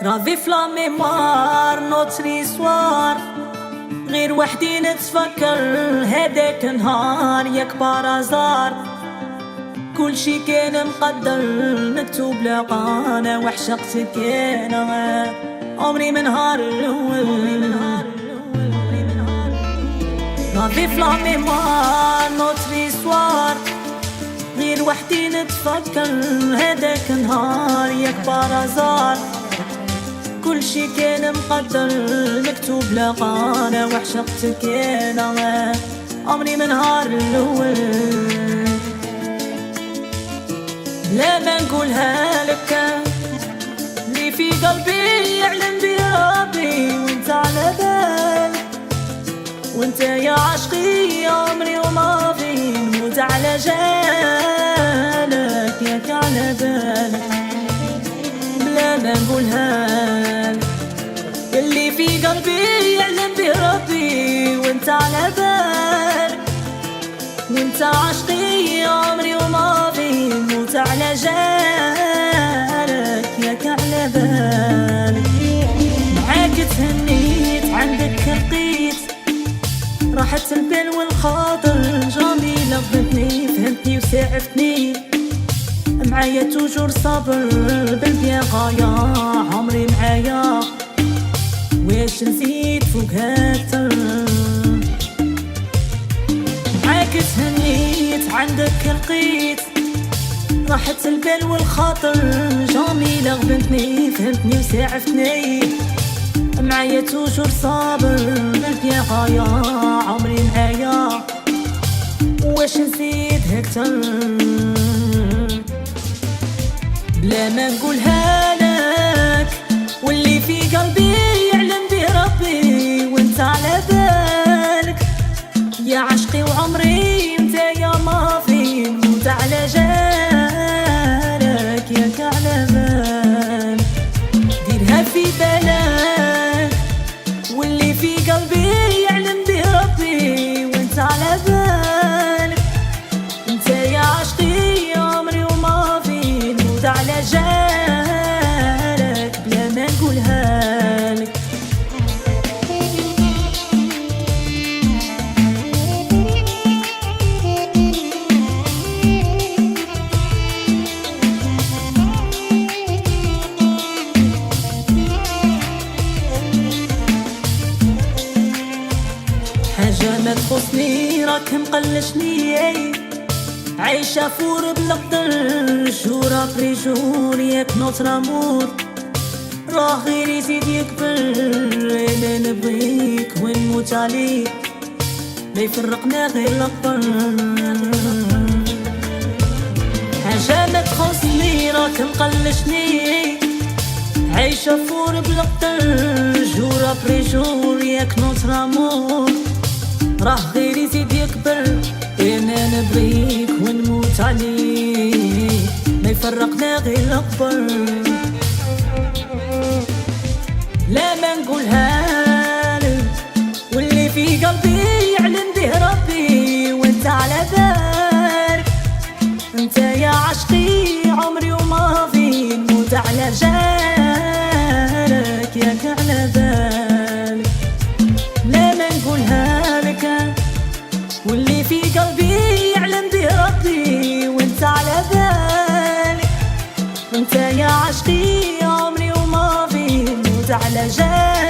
gravé في ميموار نوتر سوار. غير وحدي نتفكر هداك نهار ياك بارازار، كل شي كان مقدر مكتوب لقانا وحشقتك انا عمري من نهار الاول. gravé في ميموار نوتر سوار. غير وحدي نتفكر هداك نهار ياك بارازار، كل شي كان مقدر مكتوب لقانا وحشقتك انا عمري من نهار الاول. لا ما نقولها لك اللي في قلبي يعلم بربي، وانت على بالي وانت يا عشقي يا عمري وما في نموت على جالك ياك على بالك. بلا ما نقولها اللي في قلبي يعلم بربي، وانت على بالك وانت عشقي يا عمري وما في نموت على جالك ياك على بالك. معاك تهنيت عندك لقيت راحة البال والخاطر، جميلة غضبتني فهمتني وساعفتني، معايا توجور صبر بالبيا غاية عمري معايا واش نزيد فوقها اكتر. معاك تهنيت عندك لقيت راحة البال والخاطر، جميلة غبنتني فهمتني وساعفتني، معايا توجور صابر بالبيا غاية عمري معايا واش نزيد اكتر. بلا ما نقولها لك واللي في قلبي يعلم بربي، وانت على بالك يا عشقي وعمري انت يا ما في نموت على جالك ياك على بالك. ديرها في بالك واللي في قلبي يعلم بربي، وانت على بالك انت يا عشقي يا عمري وما في نموت على جالك. بلا ما نقولها لك حاجة ما تخصني راك مقلشني، عايشة فور بالقدر جور ابري جور ياك نوتر امور، راه غير يزيد يكبر انا نبغيك ونموت عليك ما يفرقنا غير الأكبر. حاجة ما تخصني راك مقلشني، عايشة فور بالقدر جور ابري جور ياك نوتر امور، راه غير يزيد يكبر انا نبغيك ونموت عليك ما يفرقنا غير الأكبر. لا ما نقولها لك واللي في قلبي يعلم به ربي، وانت على بالك انت يا عشقي عمري وما في نموت على جالك ياك على بالك. لا ما نقولها لك واللي في قلبي يعلم بربي، وانت على بالك انت يا عشقي يا عمري وما في نموت على جالك